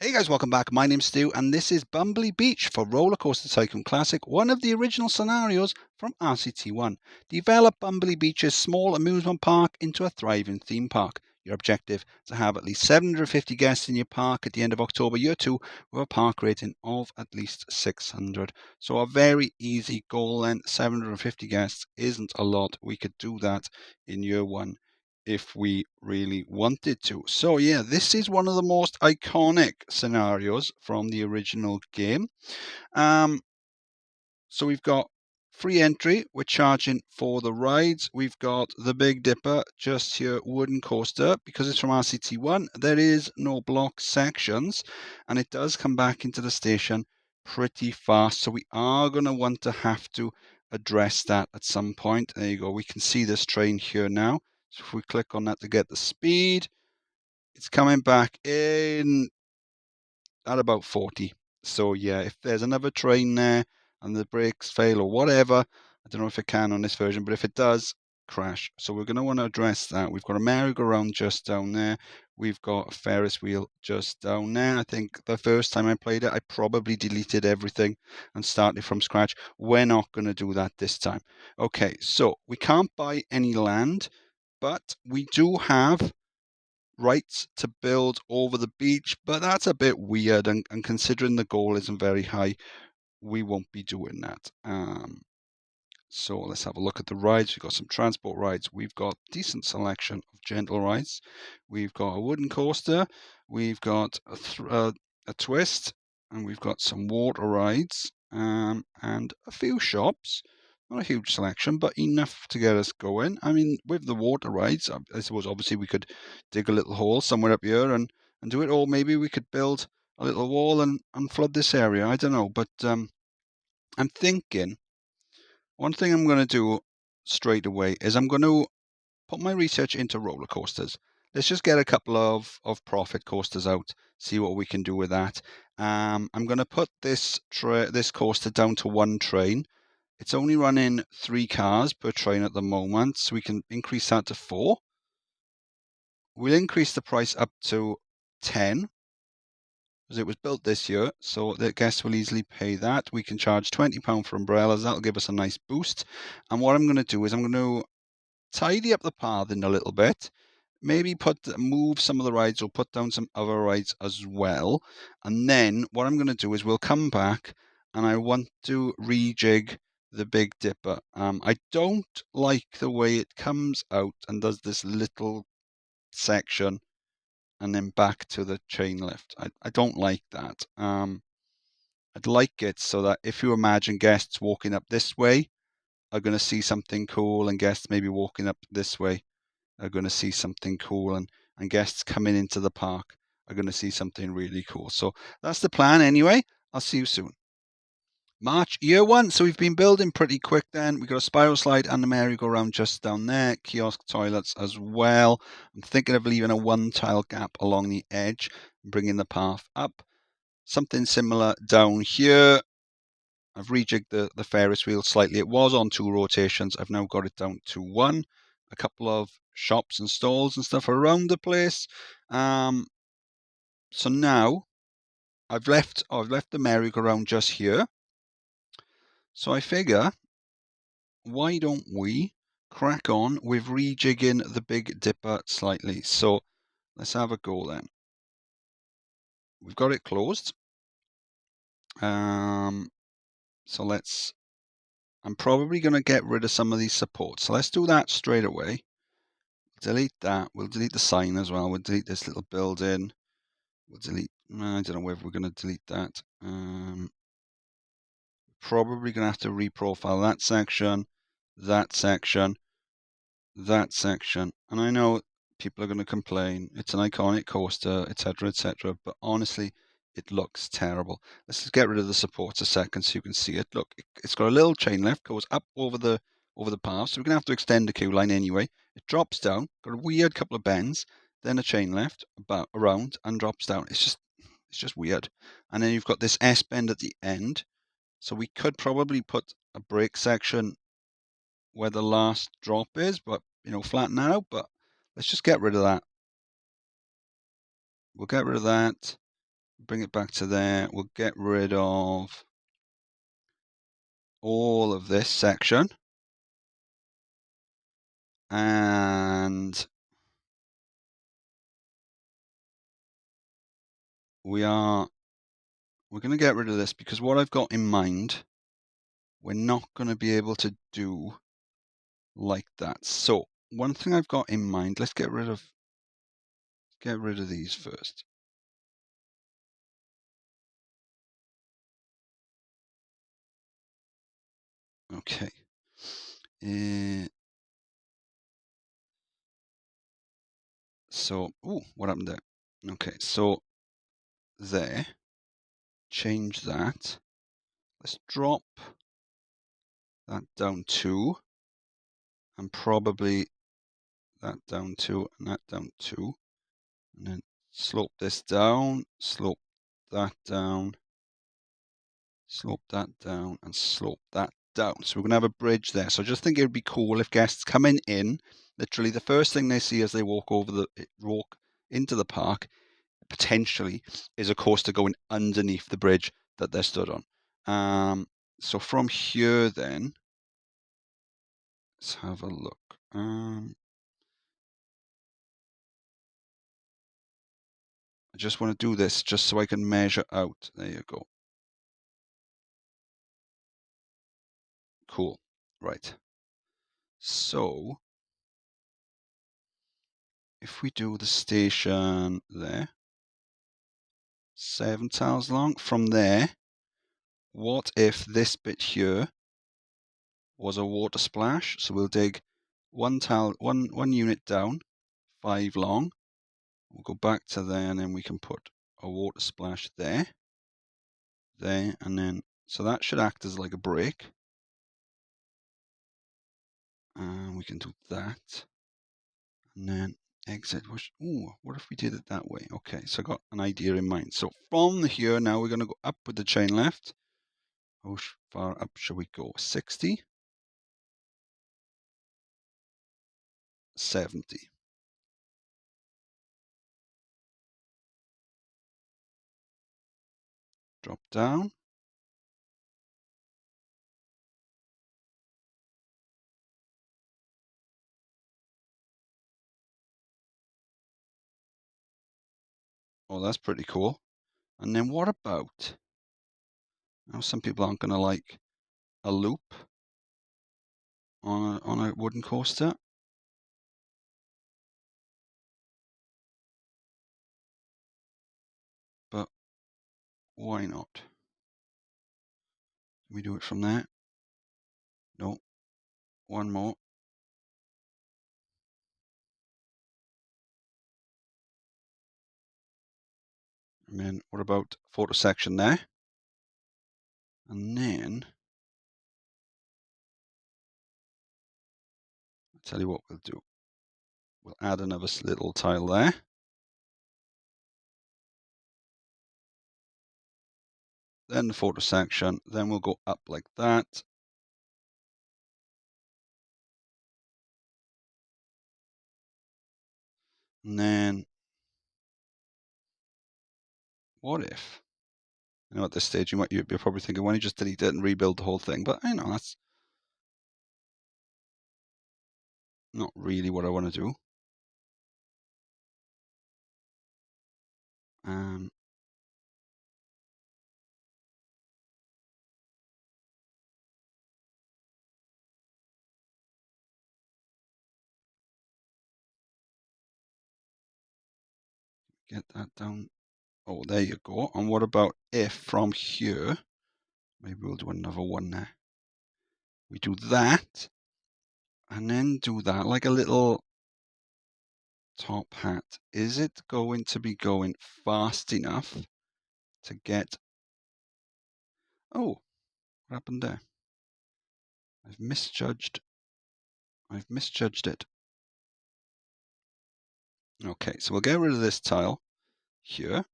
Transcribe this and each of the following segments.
Hey guys, welcome back. My name's Stu, and this is Bumbly Beach for Rollercoaster Tycoon Classic, one of the original scenarios from RCT1. Develop Bumbly Beach's small amusement park into a thriving theme park. Your objective is to have at least 750 guests in your park at the end of October year 2 with a park rating of at least 600. So a very easy goal then. 750 guests isn't a lot. We could do that in year 1 if we really wanted to. So yeah, this is one of the most iconic scenarios from the original game. So we've got free entry, we're charging for the rides. We've got the Big Dipper just here, wooden coaster. Because it's from RCT1, there is no block sections, and it does come back into the station pretty fast. So we are going to want to have to address that at some point. There you go. We can see this train here now. So if we click on that to get the speed, it's coming back in at about 40. So yeah, if there's another train there and the brakes fail or whatever, I don't know if it can on this version, but if it does, crash. So we're going to want to address that. We've got a merry-go-round just down there. We've got a Ferris wheel just down there. I think the first time I played it, I probably deleted everything and started from scratch. We're not going to do that this time. Okay, so we can't buy any land, but we do have rights to build over the beach, but that's a bit weird, and considering the goal isn't very high, we won't be doing that. So let's have a look at the rides. We've got some transport rides. We've got decent selection of gentle rides. We've got a wooden coaster. We've got a twist, and we've got some water rides, and a few shops. Not a huge selection, but enough to get us going. I mean, with the water rides, I suppose obviously we could dig a little hole somewhere up here and do it, or maybe we could build a little wall and flood this area. I don't know, but I'm thinking one thing I'm going to do straight away is I'm going to put my research into roller coasters. Let's just get a couple of profit coasters out, see what we can do with that. I'm going to put this coaster down to one train. It's only running 3 cars per train at the moment, so we can increase that to 4. We'll increase the price up to 10, because it was built this year, so the guests will easily pay that. We can charge £20 for umbrellas. That'll give us a nice boost. And what I'm going to do is I'm going to tidy up the pathing a little bit. Maybe move some of the rides or put down some other rides as well. And then what I'm going to do is we'll come back and I want to rejig the Big Dipper. I don't like the way it comes out and does this little section and then back to the chain lift. I don't like that. I'd like it so that if you imagine guests walking up this way are going to see something cool, and guests maybe walking up this way are going to see something cool, and guests coming into the park are going to see something really cool. So that's the plan anyway. I'll see you soon. March year 1. So we've been building pretty quick then. We've got a spiral slide and a merry-go-round just down there. Kiosk toilets as well. I'm thinking of leaving a 1-tile gap along the edge and bringing the path up. Something similar down here. I've rejigged the Ferris wheel slightly. It was on 2 rotations. I've now got it down to 1. A couple of shops and stalls and stuff around the place. So now I've left the merry-go-round just here. So I figure, why don't we crack on with rejigging the Big Dipper slightly? So let's have a go then. We've got it closed. So I'm probably going to get rid of some of these supports. So let's do that straight away. Delete that. We'll delete the sign as well. We'll delete this little building. We'll delete, I don't know whether we're going to delete that. Probably going to have to reprofile that section, that section, that section. And I know people are going to complain. It's an iconic coaster, etc., etc. But honestly, it looks terrible. Let's just get rid of the supports a second so you can see it. Look, it's got a little chain lift, goes up over the path. So we're going to have to extend the queue line anyway. It drops down, got a weird couple of bends, then a chain lift around and drops down. It's just weird. And then you've got this S bend at the end. So we could probably put a brake section where the last drop is, but, flatten that out. But let's just get rid of that. We'll get rid of that. bring it back to there. We'll get rid of all of this section. And we're going to get rid of this because what I've got in mind, we're not going to be able to do like that. So one thing I've got in mind, let's get rid of these first. Okay. So, what happened there? Okay, so there, change that. Let's drop that down 2, and probably that down 2, and that down 2. And then slope this down, slope that down, slope that down, and slope that down. So we're going to have a bridge there. So I just think it would be cool if guests coming in, literally the first thing they see as they walk into the park, potentially, is a coaster going underneath the bridge that they're stood on. So from here then, let's have a look. I just want to do this just so I can measure out. There you go. Cool. Right. So if we do the station there, 7 tiles long. From there, what if this bit here was a water splash? So we'll dig one unit down, 5 long. We'll go back to there, and then we can put a water splash there, and then, so that should act as like a break. And we can do that. And then exit. What if we did it that way? Okay, so I got an idea in mind. So from here, now we're going to go up with the chain left. How far up should we go? 60? 70. Drop down. Oh, that's pretty cool. And then what about, now some people aren't going to like a loop on a wooden coaster. But why not? Can we do it from there? No. One more. And then what about photo section there? And then I'll tell you what we'll do. We'll add another little tile there. Then the photo section. Then we'll go up like that. And then what if? You know, at this stage, you're probably thinking, why don't you just delete it and rebuild the whole thing? But I know that's not really what I want to do. Get that down. Oh, there you go. And what about if from here, maybe we'll do another one there. We do that, and then do that like a little top hat. Is it going to be going fast enough to get... Oh, what happened there? I've misjudged it. Okay, so we'll get rid of this tile here.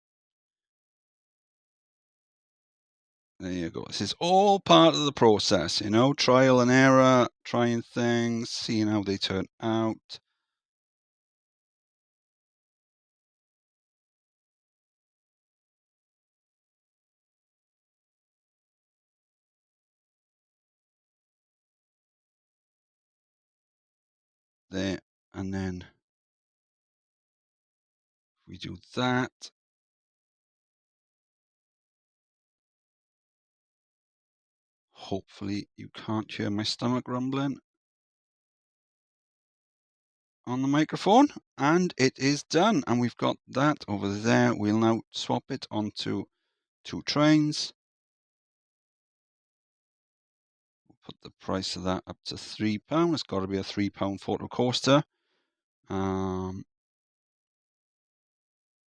There you go. This is all part of the process, you know, trial and error, trying things, seeing how they turn out. there, and then we do that. Hopefully you can't hear my stomach rumbling on the microphone, and it is done. And we've got that over there. We'll now swap it onto 2 trains. We'll put the price of that up to £3. It's got to be a £3 photo coaster.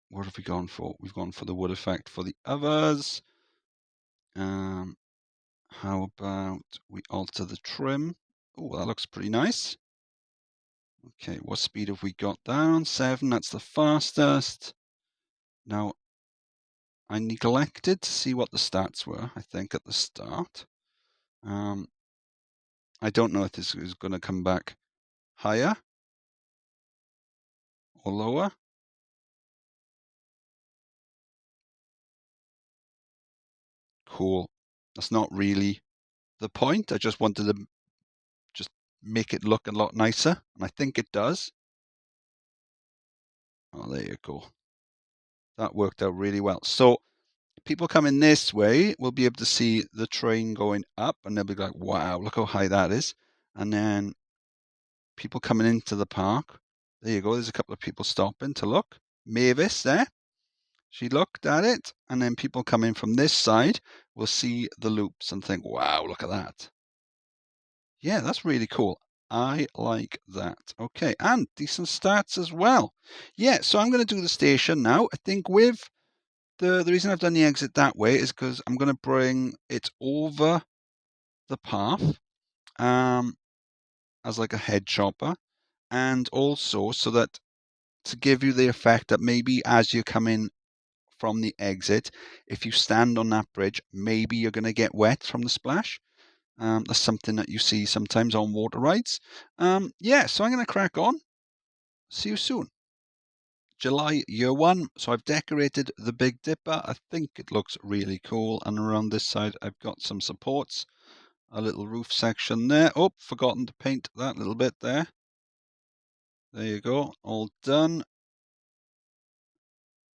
What have we gone for? We've gone for the wood effect for the others. How about we alter the trim? Oh, that looks pretty nice. Okay, what speed have we got down? 7, that's the fastest. Now, I neglected to see what the stats were, I think, at the start. I don't know if this is going to come back higher or lower. Cool. That's not really the point. I just wanted to just make it look a lot nicer, and I think it does. Oh, there you go. That worked out really well. So people coming this way will be able to see the train going up, and they'll be like, wow, look how high that is. And then people coming into the park, there you go. There's a couple of people stopping to look. Mavis there. She looked at it, and then people coming from this side will see the loops and think, wow, look at that. Yeah, that's really cool. I like that. Okay, and decent stats as well. Yeah, so I'm going to do the station now. I think with the reason I've done the exit that way is because I'm going to bring it over the path as like a head chopper, and also so that to give you the effect that maybe as you come in from the exit, if you stand on that bridge, maybe you're going to get wet from the splash. That's something that you see sometimes on water rides. Yeah, so I'm going to crack on. See you soon. July year 1. So I've decorated the Big Dipper. I think it looks really cool. And around this side, I've got some supports. A little roof section there. Oh, forgotten to paint that little bit there. There you go. All done.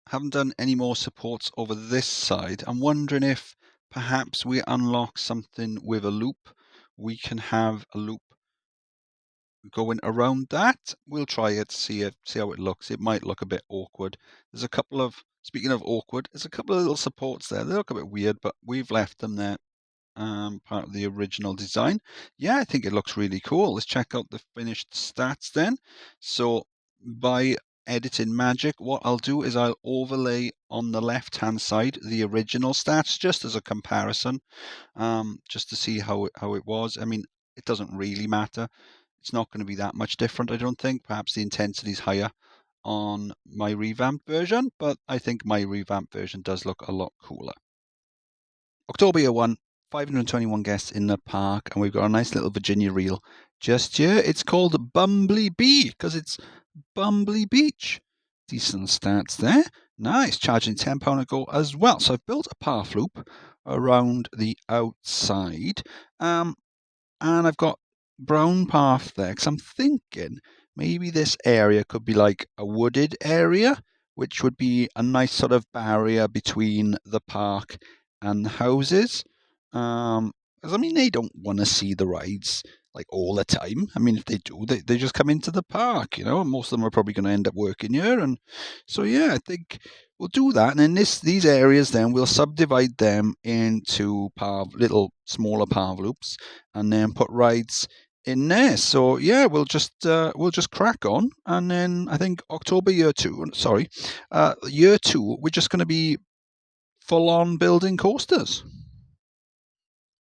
Haven't done any more supports over this side. I'm wondering if perhaps we unlock something with a loop. We can have a loop going around that. We'll try it, see how it looks. It might look a bit awkward. There's a couple of, speaking of awkward, there's a couple of little supports there. They look a bit weird, but we've left them there. Part of the original design. Yeah, I think it looks really cool. Let's check out the finished stats then. So by editing magic, what I'll do is I'll overlay on the left hand side the original stats just as a comparison, just to see how it was. I mean, it doesn't really matter. It's not going to be that much different, I don't think. Perhaps the intensity is higher on my revamped version, but I think my revamped version does look a lot cooler. October year 1, 521 guests in the park, and we've got a nice little Virginia reel just here. It's called Bumbly Beach because it's Bumbly Beach. Decent stats there. Nice, charging £10 a go as well. So I've built a path loop around the outside, and I've got brown path there because I'm thinking maybe this area could be like a wooded area, which would be a nice sort of barrier between the park and the houses. Because I mean, they don't want to see the rides like all the time. I mean, if they do, they just come into the park, you know. Most of them are probably going to end up working here, and so yeah, I think we'll do that. And in these areas, then we'll subdivide them into little smaller path loops, and then put rides in there. So yeah, we'll just crack on, and then I think October year 2. Sorry, year 2. We're just going to be full on building coasters.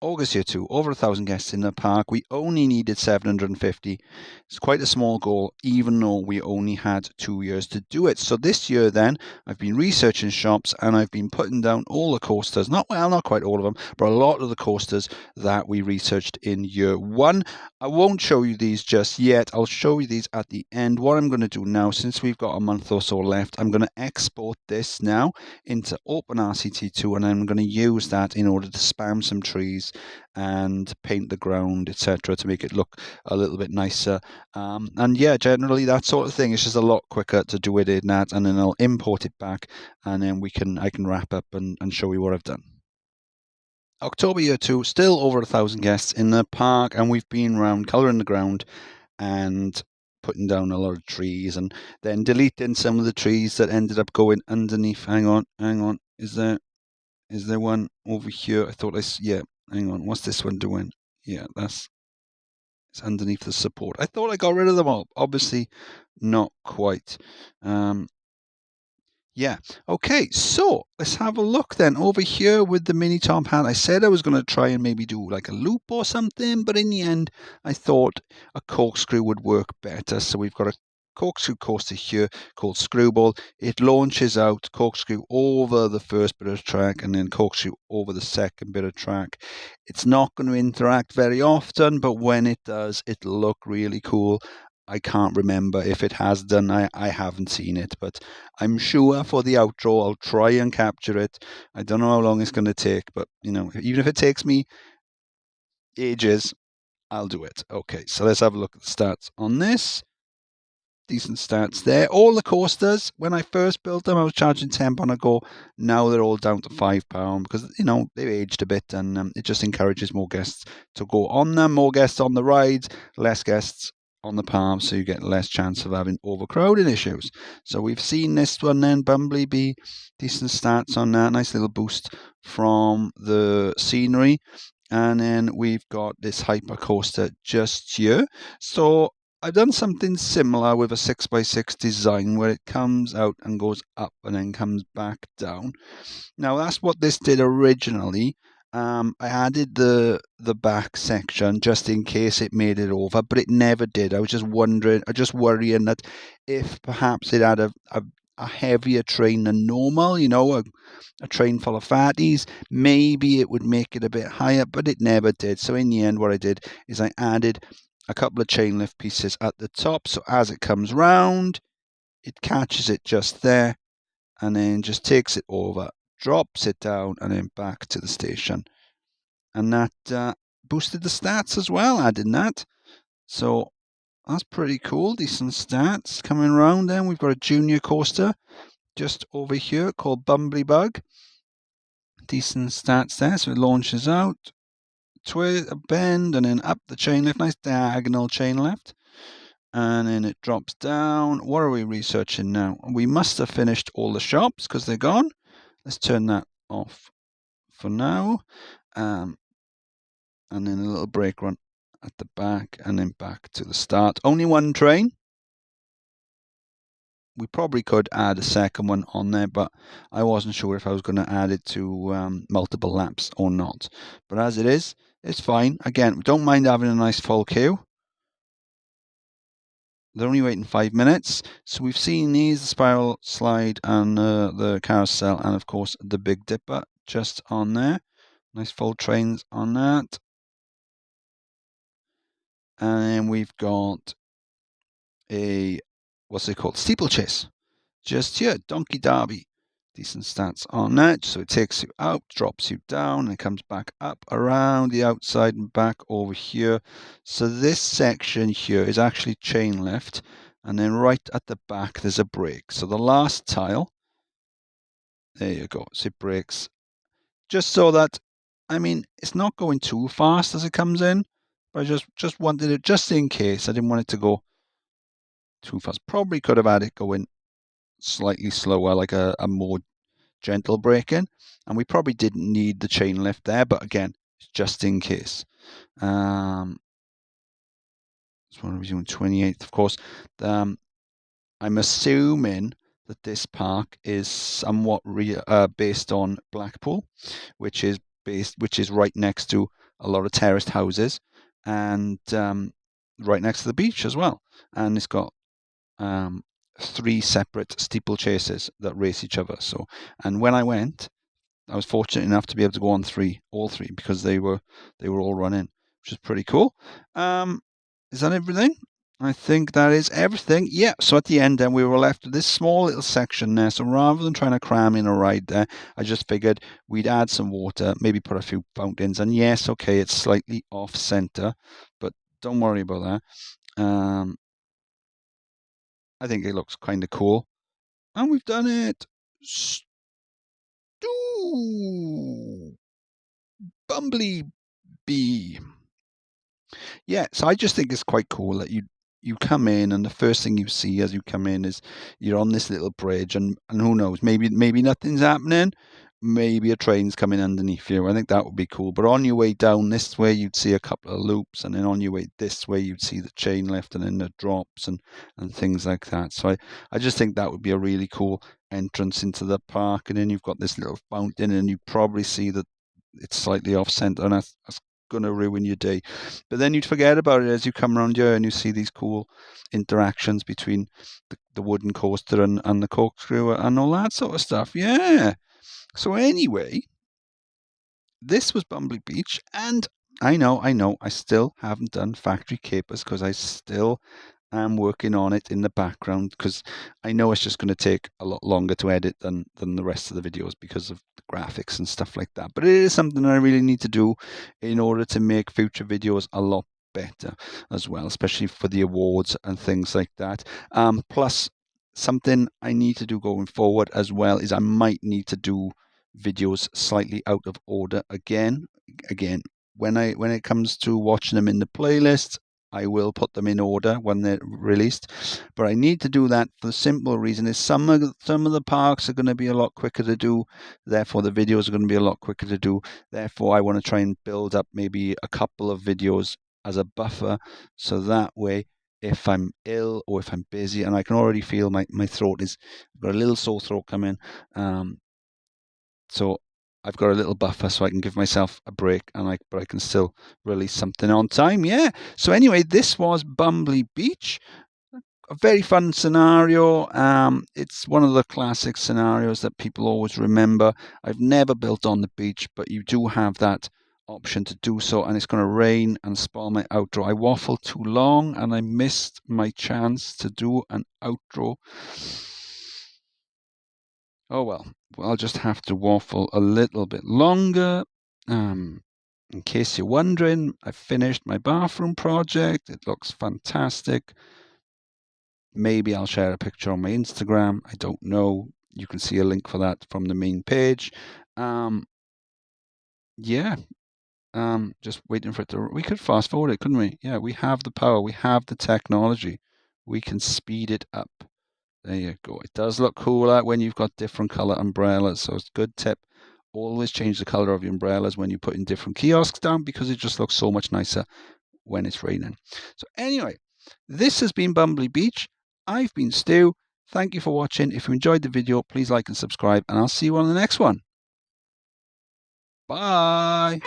August year 2, over 1,000 guests in the park. We only needed 750. It's quite a small goal, even though we only had 2 years to do it. So this year then, I've been researching shops and I've been putting down all the coasters. Not quite all of them, but a lot of the coasters that we researched in year 1. I won't show you these just yet. I'll show you these at the end. What I'm going to do now, since we've got a month or so left, I'm going to export this now into OpenRCT2, and I'm going to use that in order to spam some trees edges and paint the ground, etc., to make it look a little bit nicer. And yeah, generally that sort of thing. It's just a lot quicker to do it in that, and then I'll import it back, and then I can wrap up and show you what I've done. October year 2, still over 1,000 guests in the park, and we've been around colouring the ground and putting down a lot of trees, and then deleting some of the trees that ended up going underneath. Hang on. Is there one over here? I thought yeah. Hang on. What's this one doing? Yeah, it's underneath the support. I thought I got rid of them all. Obviously, not quite. Yeah. Okay, so let's have a look then. Over here with the mini top hat, I said I was going to try and maybe do like a loop or something, but in the end, I thought a corkscrew would work better. So we've got a corkscrew coaster here called Screwball. It launches out, corkscrew over the first bit of track and then corkscrew over the second bit of track. It's not going to interact very often, but when it does, it'll look really cool. I can't remember if it has done. I haven't seen it, but I'm sure for the outro, I'll try and capture it. I don't know how long it's going to take, but even if it takes me ages, I'll do it. Okay, so let's have a look at the stats on this. Decent stats there. All the coasters, when I first built them, I was charging £10 a go. Now they're all down to £5 because, they've aged a bit, and it just encourages more guests to go on them. More guests on the rides, less guests on the palm, so you get less chance of having overcrowding issues. So we've seen this one then, Bumbly Beach, decent stats on that. Nice little boost from the scenery. And then we've got this hyper coaster just here. So I've done something similar with a 6x6 design where it comes out and goes up and then comes back down. Now that's what this did originally. I added the back section just in case it made it over, but it never did. I was just worrying that if perhaps it had a heavier train than normal, a train full of fatties, maybe it would make it a bit higher, but it never did. So in the end, what I did is I added a couple of chain lift pieces at the top, so as it comes round, it catches it just there, and then just takes it over, drops it down, and then back to the station. And that boosted the stats as well, adding that. So that's pretty cool, decent stats. Coming around then, we've got a junior coaster just over here called Bumbly Bug. Decent stats there, so it launches out, twist, a bend, and then up the chain lift, nice diagonal chain lift. And then it drops down. What are we researching now? We must have finished all the shops because they're gone. Let's turn that off for now. And then a little brake run at the back and then back to the start. Only one train. We probably could add a second one on there, but I wasn't sure if I was going to add it to multiple laps or not. But as it is, it's fine. Again, don't mind having a nice full queue. They're only waiting 5 minutes. So we've seen these, the spiral slide and the carousel, and of course the Big Dipper just on there. Nice full trains on that. And then we've got what's it called? Steeplechase. Just here, Donkey Derby. Decent stats on that. So it takes you out, drops you down, and it comes back up around the outside and back over here. So this section here is actually chain lift. And then right at the back, there's a brake. So the last tile, there you go. So it brakes. Just so that, it's not going too fast as it comes in. But I just wanted it just in case. I didn't want it to go too fast. Probably could have had it going slightly slower, like a more gentle braking. And we probably didn't need the chain lift there, but again, just in case. So what are we doing? 28th, of course. I'm assuming that this park is somewhat based on Blackpool, which is right next to a lot of terraced houses and right next to the beach as well. And it's got 3 separate steeplechases that race each other. So, and when I went, I was fortunate enough to be able to go on all three, because they were all running, which is pretty cool. Is that everything? I think that is everything. Yeah, so at the end then we were left with this small little section there. So rather than trying to cram in a ride there, I just figured we'd add some water, maybe put a few fountains. And yes, okay, it's slightly off center, but don't worry about that. I think it looks kind of cool. And we've done it. Stew! Bumbly Bee. Yeah, so I just think it's quite cool that you come in and the first thing you see as you come in is you're on this little bridge and who knows, maybe nothing's happening, maybe a train's coming underneath you. I think that would be cool. But on your way down this way you'd see a couple of loops, and then on your way this way you'd see the chain lift and then the drops and things like that. So I just think that would be a really cool entrance into the park. And then you've got this little fountain and you probably see that it's slightly off center, and that's going to ruin your day. But then you'd forget about it as you come around here and you see these cool interactions between the wooden coaster and the corkscrew and all that sort of stuff. Yeah. So anyway, this was Bumbly Beach, and I know, I still haven't done Factory Capers because I still am working on it in the background because I know it's just going to take a lot longer to edit than the rest of the videos because of the graphics and stuff like that. But it is something I really need to do in order to make future videos a lot better as well, especially for the awards and things like that. Plus, something I need to do going forward as well is I might need to do videos slightly out of order again. When it comes to watching them in the playlist, I will put them in order when they're released. But I need to do that for the simple reason is some of the parks are going to be a lot quicker to do. Therefore, the videos are going to be a lot quicker to do. Therefore, I want to try and build up maybe a couple of videos as a buffer, so that way, if I'm ill or if I'm busy, and I can already feel my throat is, I've got a little sore throat coming. So I've got a little buffer so I can give myself a break, but I can still release something on time. Yeah. So anyway, this was Bumbly Beach. A very fun scenario. It's one of the classic scenarios that people always remember. I've never built on the beach, but you do have that option to do so, and it's going to rain and spoil my outro. I waffled too long and I missed my chance to do an outro. Oh well, I'll just have to waffle a little bit longer. In case you're wondering, I finished my bathroom project. It looks fantastic. Maybe I'll share a picture on my Instagram. I don't know. You can see a link for that from the main page. Yeah. Just waiting for it to. We could fast forward it, couldn't we? Yeah, we have the power. We have the technology. We can speed it up. There you go. It does look cooler when you've got different color umbrellas. So it's a good tip. Always change the color of your umbrellas when you put in different kiosks down because it just looks so much nicer when it's raining. So anyway, this has been Bumbly Beach. I've been Stu. Thank you for watching. If you enjoyed the video, please like and subscribe, and I'll see you on the next one. Bye.